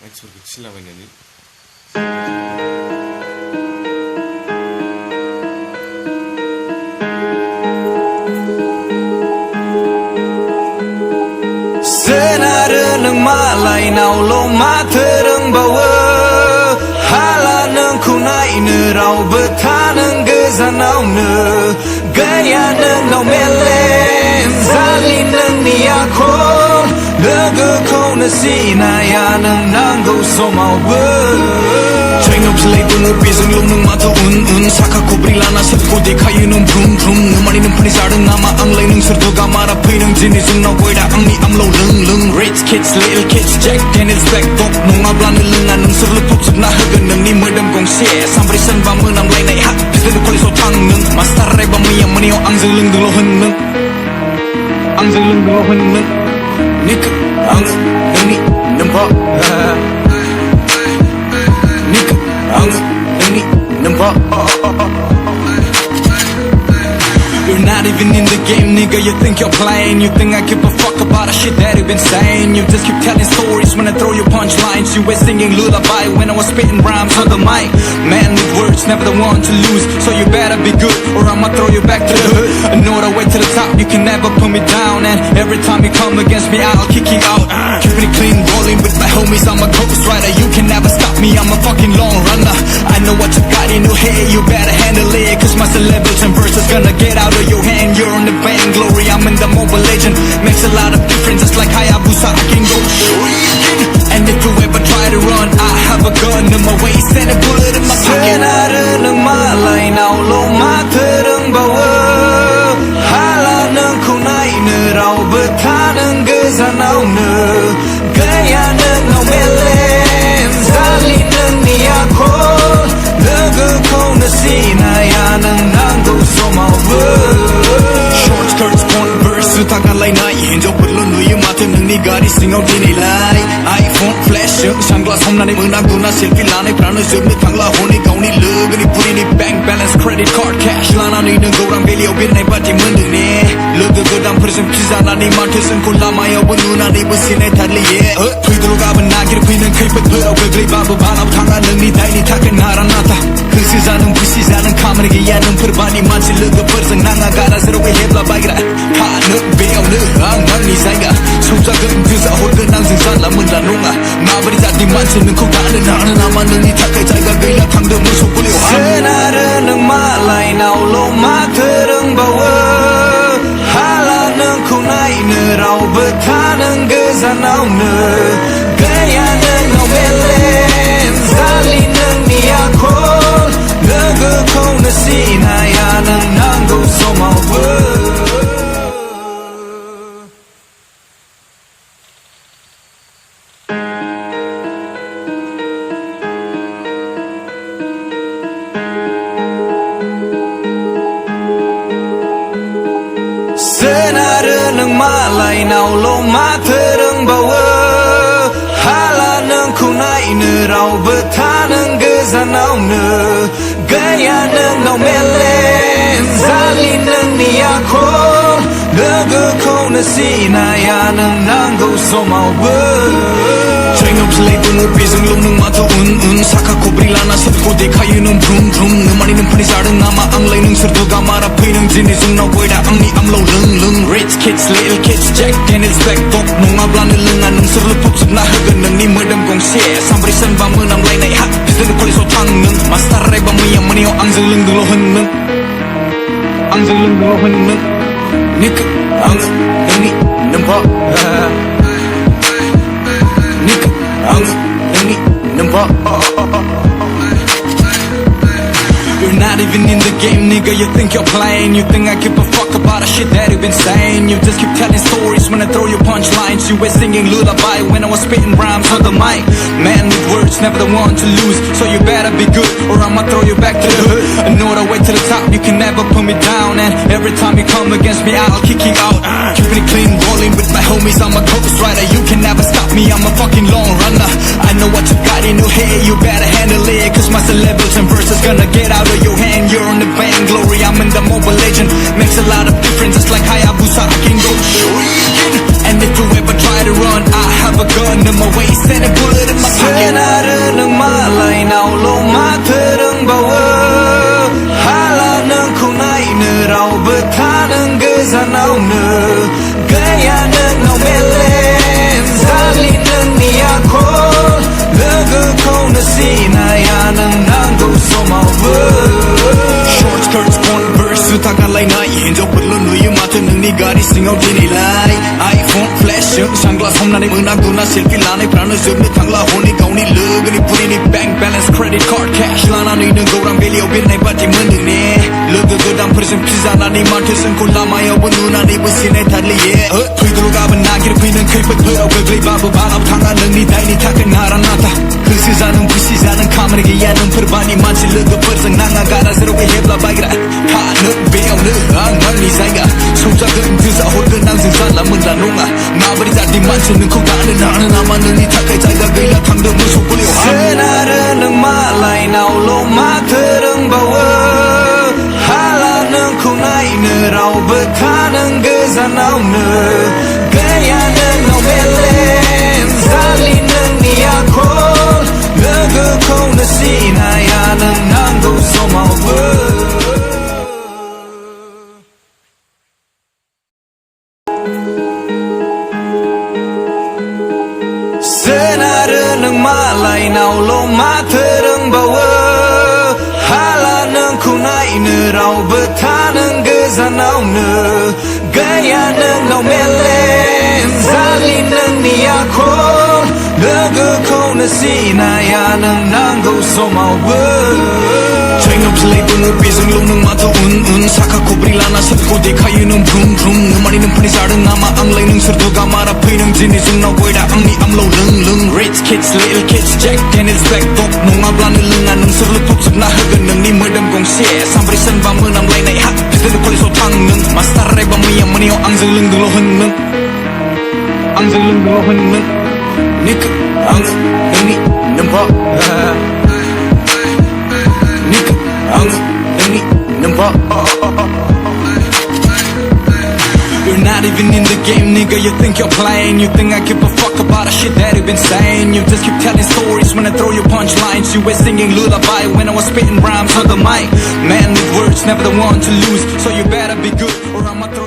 मानसिफोरखौ थिनलाबायनानै सोनारो नों मालायनावल' माथो रोंबावो हाला नोंखौ नायनो रावबो था नों गोजानावनो गैया नोंनाव मेलेम जालि नोंनि आखल लोगोखौनो सिनाया नों नांगौ समावबो ट्रेनाव बिलाइ दङ बेजोंल' नों माथो उन उन साखा खब्रै लाना सोरखौ देखायो नों भ्रुम भ्रुम नोमानि नोंफोरनि जादों नामा आंलाय नोंसोर दुगामारा फै नों दिनै जोंनाव गयदा आंनि आमलाव लों लों rich kids little kids Jack Daniels black dog नङाब्लानो लोङा नोंसोर लुफबजोबना होगोन नोंनि मोदोम गंसे सानब्रै सानबा मोनामलायनाय हा बिदिनो कलेजाव थां नों मास्टार रायबा मैया मोनायाव आंजों लोंदोंल' होन नों आंजों लोंदोंल' होन नों निक आङो नोंनि नोम्फा निक आङो नोंनि नोम्फा You're not even in the game, nigga, you think you're playing. You think I give a fuck about the shit that you've been saying. You just keep telling stories when I throw your punchlines. You were singing lullaby when I was spitting rhymes on the mic. Man with words, never the one to lose. So you better be good or I'ma throw you back to the hood. I know the way to the top, you can never put me down. And every time you come against me, I'll kick you out. Keeping it clean, rolling with my homies, I'm a ghost rider. You can never stop me, I'm a fucking long runner. I know what you got in your head, you better handle it. Cause my celebrity verse is gonna get out of your hand. You're in the vainglory, I'm in the mobile legend. Makes a lot of difference, just like Hayabusa, I can go shrieking. And if you ever try to run, I have a gun in my waist and a bullet in my pocket. Senara ng malay naulong materang bawa hala ng kunay na raw betanang gazanaw na gaya ng naumelem zali ng niyako lago ko na sinaya ng nanggo sumawa short skirts point verse tagalay-nay hinjawperlo nuyo mata nungni gari singaw dinilay iPhone flash sunglass homnani menaguna selfie lanai prana jobni thangla honi gauni logni purini bank balance credit card cash lanani nang gaurang beliau birnai bati mendeng ne logo godamफोरजों फिजानानै माथो जोंखौ लामायावबो नुनानै बोसिनाय थारलिये फैदोल' गाबोन नागिर फैनो खैफोदफोराव गोग्लैबाबो बालाव थाङा नोंनि दायनि थाखाय नारा नाथा गोसो जादों खुसि जादों खामानि गैया नोंफोर बानि मानसि लोगोफोरजों नाङा गारा जेरावबो हेब्ला बायग्रा खानो बेयावनो आं आंनि जायगा सौजागोन गोजा हरगोन आंजों जानला मोनला नङा माबोरै जातनि मानसि नोंखौ गानो नानो नामा नोंनि थाखाय जायगा गैला थांदों मोसौ गलियाव सोनारो नों मालायनावल' माथो रोंबावो हाला नोंखौ नायनो रावबो था नों गोजानावनो गैया नोंनाव मेलेम जालि नोंनि आखल लोगोखौनो सिनाया नों नांगौ समावबो सोनारो नों मालायनावल' माथो रोंबावो हाला नोंखौ नायनो रावबो था नों गोजानावनो गैया नोंनाव मेलेम जालि नोंनि आखल लोगोखौनो सिनाया नों नांगौ समावबो ट्रेनाव बिलाइ दङ बेजोंल' नों माथो उन उन साखा खब्रै लाना सोरखौ देखायो नों भ्रुम भ्रुम नोमानि नोंफोरनि जादों नामा आंलाय नोंसोर दुगामारा फै नों दिनै जोंनाव गयदा आंनि आमलाव लों लों rich kids little kids Jack Daniels black dog नङाब्लानो लोङा नोंसोर लुफबजोबना होगोन नोंनि मोदोम गंसे सानब्रै सानबा मोनामलायनाय हा बिदिनो कलेजाव थां नों मास्टार रायबा मैया मोनायाव आंजों लोंदोंल' होन नों आंजों लोंदोंल' होन नों निक आङो नोंनि नोम्फा निक आङो नोंनि नोम्फा You're not even in the game, nigga, you think you're playing. You think I give a fuck about the shit that you've been saying. You just keep telling stories when I throw your punchlines. You were singing lullaby when I was spitting rhymes on the mic. Man with words, never the one to lose. So you better be good or I'ma throw you back to the hood. I know the way to the top, you can never put me down. And every time you come against me, I'll kick you out. Keeping it clean, rolling with my homies, I'm a ghost rider. You can never stop me, I'm a fucking long runner. I know what you got in your head, you better handle it. Cause my celebrity verse is gonna get out of your hand. You're in the vainglory, I'm in the mobile legend. Makes a lot of difference, just like Hayabusa, I can go shrieking. And if you ever try to run, I have a gun in my waist and a bullet in my pocket. 없는 그야는 노멜렌 살리는 니아콜 너그코는 시나야는 난도 소마워 Short skirts converse 다갈라이 나이 현적불로 누유 맡은 니가리 싱어지니 라이 iPhone flash 상글라스 홈란이 문화구나 실필란이 브라는 줍니 탕라 혼이 가오니 르그니 뿌리니 bank balance credit card cash 라나 니는 고랑 빌리오 빌네 바티 문드니 르그 그담 프리즘 피자나니 마트슨 콜라마여 본 누나니 부시네 달리에 프리드로 가본 나기를 피는 크리프 프로 그글리 바보 바람 탕하는 니 다이니 타큰 나라나타 그 시자는 부시자는 카메라기 야는 프르바니 만치 르그 퍼성 나가가라 새로게 hebla 바이라 가는 비오는 앙얼니 사이가 손작은 드사 홀근 낭승 살라문다 농아 마버리 자리 만치는 코가는 나는 아마는 니 타카이 자이가 그일라 탕도 무속 불려 스나르는 말라이 나올로 마트릉 바워 할라는 코나이는 라우브타는 그자 나오는 그야는 노멜렌 살리는 니아콜 너그코는 시나야는 난도 소마워 스나르는 말라이 나올로 마트릉 바워 할라는 쿠나이는 라우브타는 그자 나오는 그야는 노멜렌 살리는 니아콜 너그코는 시나야는 난도 소마워 Train 레이브는 비승로는 마트 운운 사카코 브릴라나 섭고디 카유는 붕붕 누마리는 푸니 사른 나마 앙레이는 서두가 마라 피는 지니 중나 보이다 앙니 암로 릉릉 Rich kids, little kids, Jack Daniels black dog 농아블라는 릉아는 서로 톡습 나 흑은 니 무덤 공시에 삼브리 선밤은 암레이나이 핫 피드는 콜리소 탕능 마스타르레 밤이야 머니오 앙증릉 등로 흔능 앙증릉 등로 흔능 니크 앙은 능니 넘버 You're not even in the game, nigga, you think you're playing. You think I give a fuck about the shit that you've been saying. You just keep telling stories when I throw you punchlines. You were singing lullaby when I was spitting rhymes on the mic. Man with words, never the one to lose. So you better be good or I'ma throw